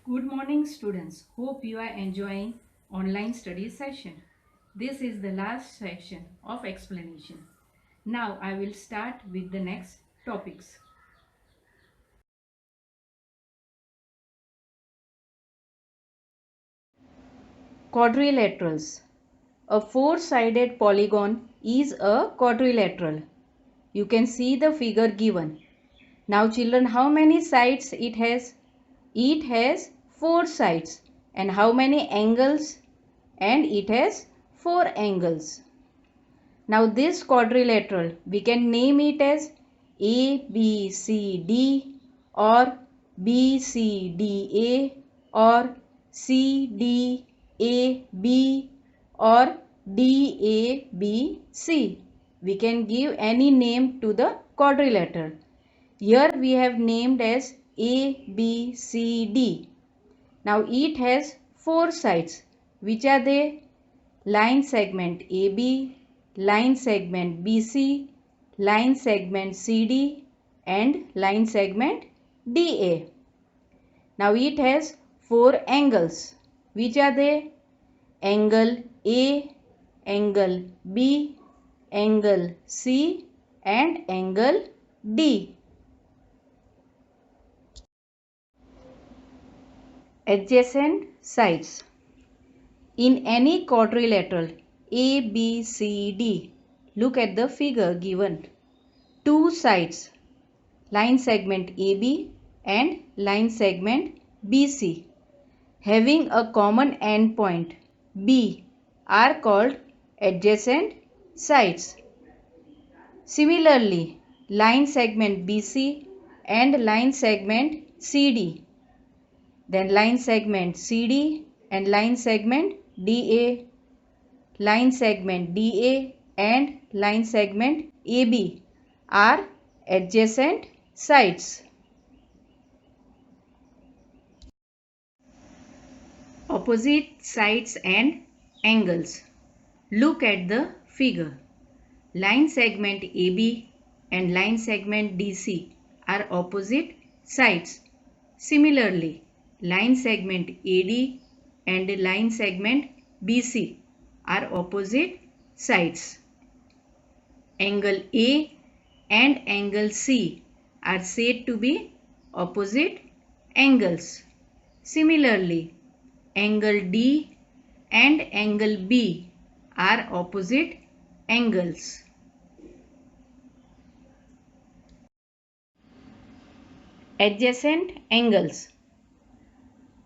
Good morning students. Hope you are enjoying online study session. This is the last section of explanation. Now I will start with the next topics. Quadrilaterals. A four-sided polygon is a quadrilateral. You can see the figure given. Now children, how many sides it has? It has four sides. And how many angles? And it has four angles. Now this quadrilateral, we can name it as ABCD or BCDA or CDAB or DABC. We can give any name to the quadrilateral. Here we have named as ABCD. Now it has four sides. Which are they? Line segment AB, line segment BC, line segment CD and line segment DA. Now it has four angles. Which are they? Angle A, angle B, angle C and angle D. Adjacent sides. In any quadrilateral ABCD, look at the figure given. Two sides, line segment AB and line segment BC, having a common endpoint B, are called adjacent sides. Similarly, line segment BC and line segment CD, then line segment CD and line segment DA, line segment DA and line segment AB are adjacent sides. Opposite sides and angles. Look at the figure. Line segment AB and line segment DC are opposite sides. Similarly, line segment AD and line segment BC are opposite sides. Angle A and angle C are said to be opposite angles. Similarly, angle D and angle B are opposite angles. Adjacent angles.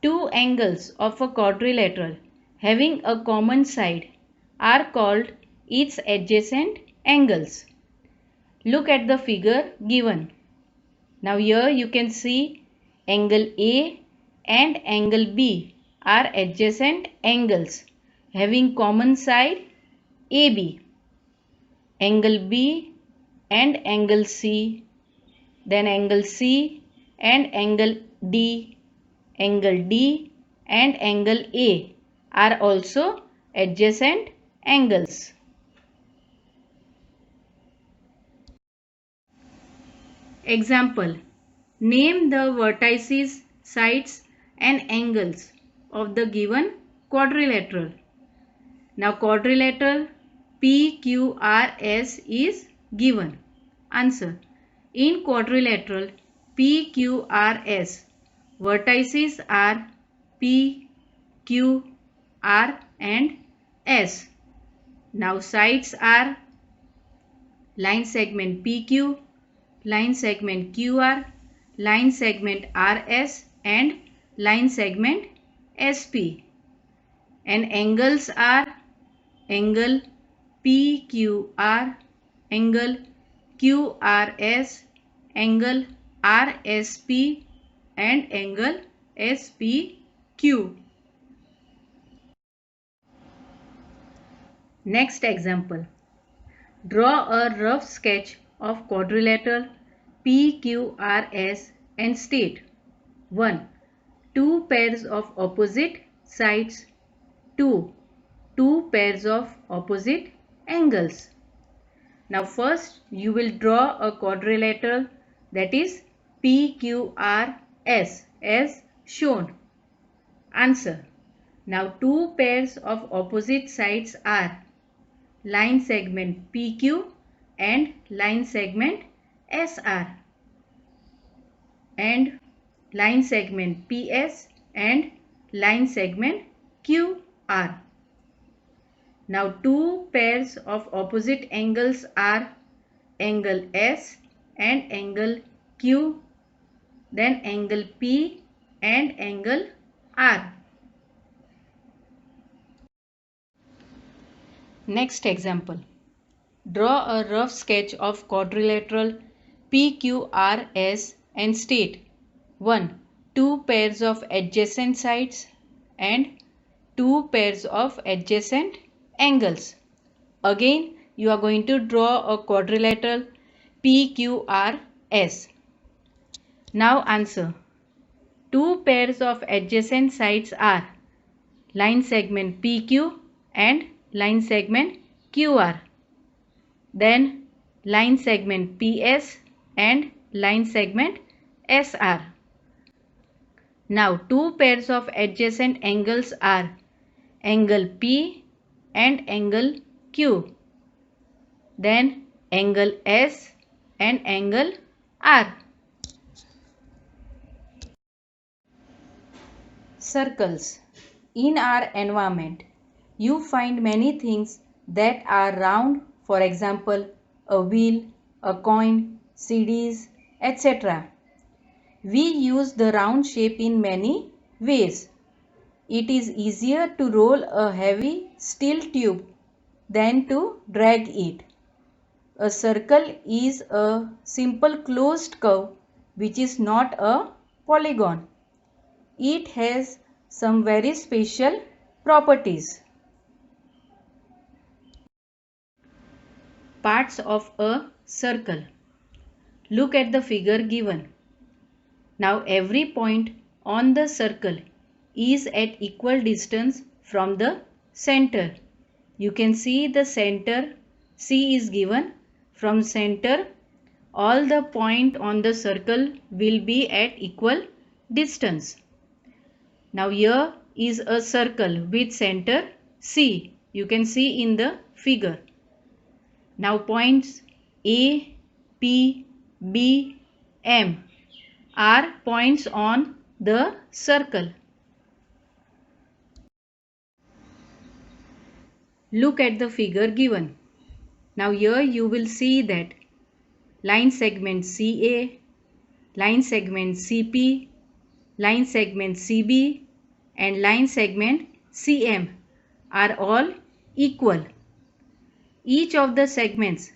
Two angles of a quadrilateral having a common side are called its adjacent angles. Look at the figure given. Now here you can see angle A and angle B are adjacent angles having common side AB. Angle B and angle C, then angle C and angle D, angle D and angle A are also adjacent angles. Example. Name the vertices, sides and angles of the given quadrilateral. Now quadrilateral PQRS is given. Answer. In quadrilateral PQRS, vertices are P, Q, R and S. Now sides are line segment PQ, line segment QR, line segment RS and line segment SP. And angles are angle PQR, angle QRS, angle RSP and angle SPQ. Next example. Draw a rough sketch of quadrilateral PQRS and state 1. Two pairs of opposite sides. 2. Two pairs of opposite angles. Now first you will draw a quadrilateral, that is PQRS as shown. Answer. Now two pairs of opposite sides are line segment PQ and line segment SR, and line segment PS and line segment QR. Now two pairs of opposite angles are angle S and angle Q, then angle P and angle R. Next example. Draw a rough sketch of quadrilateral PQRS and state 1. Two pairs of adjacent sides and two pairs of adjacent angles. Again, you are going to draw a quadrilateral PQRS. Now answer. Two pairs of adjacent sides are line segment PQ and line segment QR. Then line segment PS and line segment SR. Now two pairs of adjacent angles are angle P and angle Q. Then angle S and angle R. Circles. In our environment, you find many things that are round, for example, a wheel, a coin, CDs, etc. We use the round shape in many ways. It is easier to roll a heavy steel tube than to drag it. A circle is a simple closed curve which is not a polygon. It has some very special properties. Parts of a circle. Look at the figure given. Now every point on the circle is at equal distance from the center. You can see the center C is given. From center, all the points on the circle will be at equal distance. Now here is a circle with center C. You can see in the figure. Now points A, P, B, M are points on the circle. Look at the figure given. Now here you will see that line segment CA, line segment CP, line segment CB and line segment CM are all equal. Each of the segments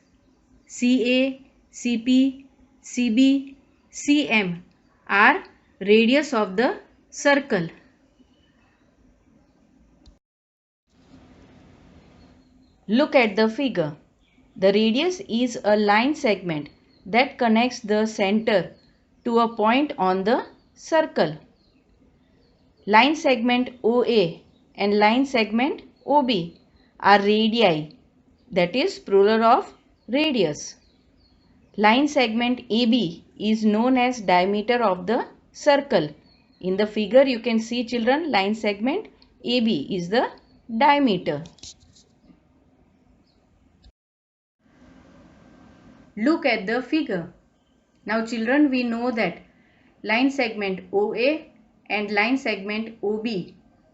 CA, CP, CB, CM are radius of the circle. Look at the figure. The radius is a line segment that connects the center to a point on the circle. Line segment OA and line segment OB are radii, that is plural of radius. Line segment AB is known as diameter of the circle. In the figure you can see, children, line segment AB is the diameter. Look at the figure. Now children, we know that line segment OA and line segment OB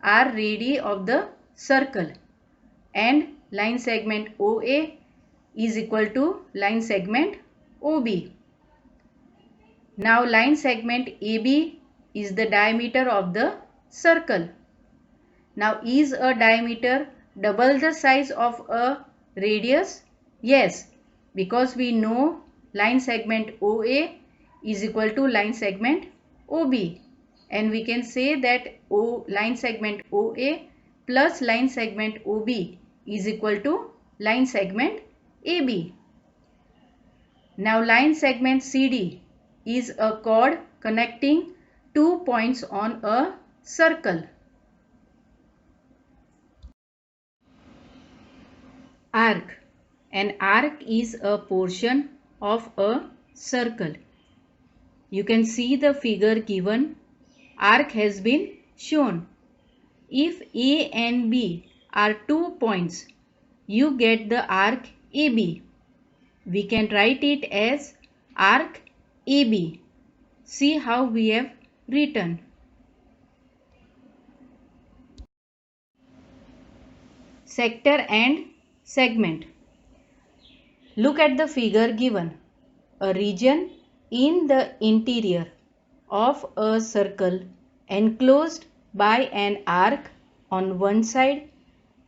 are radii of the circle, and line segment OA is equal to line segment OB. Now line segment AB is the diameter of the circle. Now is a diameter double the size of a radius? Yes, because we know line segment OA is equal to line segment OB, and we can say that line segment OA plus line segment OB is equal to line segment AB. Now line segment CD is a chord connecting two points on a circle. Arc. An arc is a portion of a circle. You can see the figure given. Arc has been shown. If A and B are 2 points, you get the arc AB. We can write it as arc AB. See how we have written. Sector and segment. Look at the figure given. A region in the interior of a circle enclosed by an arc on one side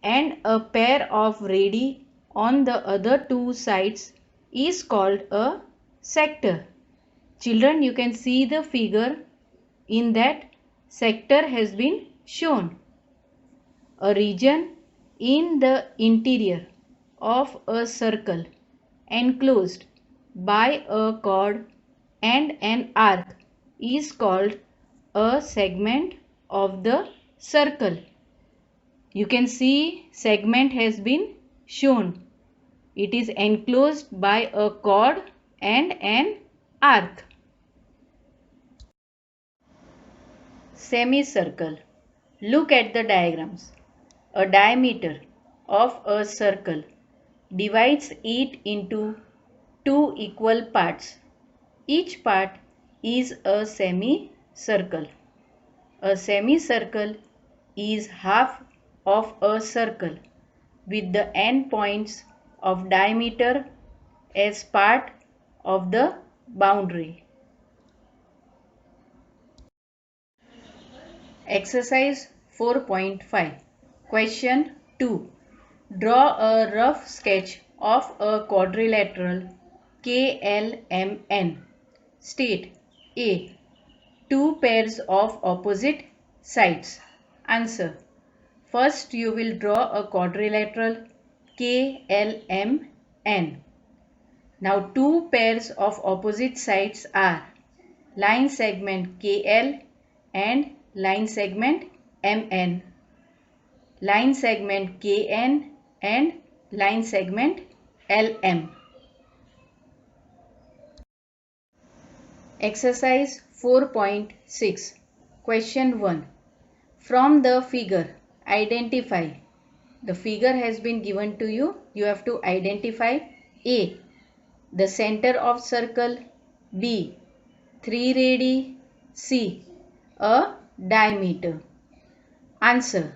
and a pair of radii on the other two sides is called a sector. Children, you can see the figure. In that, sector has been shown. A region in the interior of a circle enclosed by a chord and an arc is called a segment of the circle. You can see segment has been shown. It is enclosed by a chord and an arc. Semicircle. Look at the diagrams. A diameter of a circle divides it into two equal parts. Each part is a semicircle. A semicircle is half of a circle with the end points of diameter as part of the boundary. Exercise 4.5. Question 2. Draw a rough sketch of a quadrilateral KLMN. State A. Two pairs of opposite sides. Answer. First, you will draw a quadrilateral KLMN. Now, two pairs of opposite sides are line segment KL and line segment MN. Line segment KN and line segment LM. Exercise 4.6. Question 1. From the figure, identify. The figure has been given to you. You have to identify A. The center of circle. B. 3 radii. C. A diameter. Answer.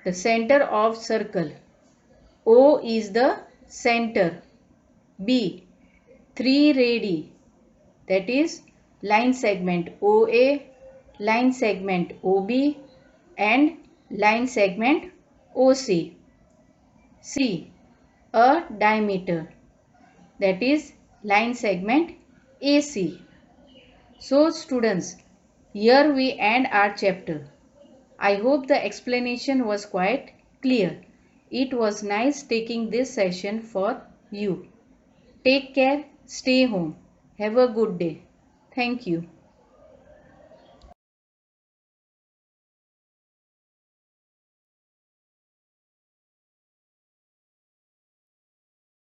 The center of circle. O is the center. B. 3 radii. That is line segment OA, line segment OB and line segment OC. C. A diameter. That is line segment AC. So students, here we end our chapter. I hope the explanation was quite clear. It was nice taking this session for you. Take care, stay home. Have a good day. Thank you.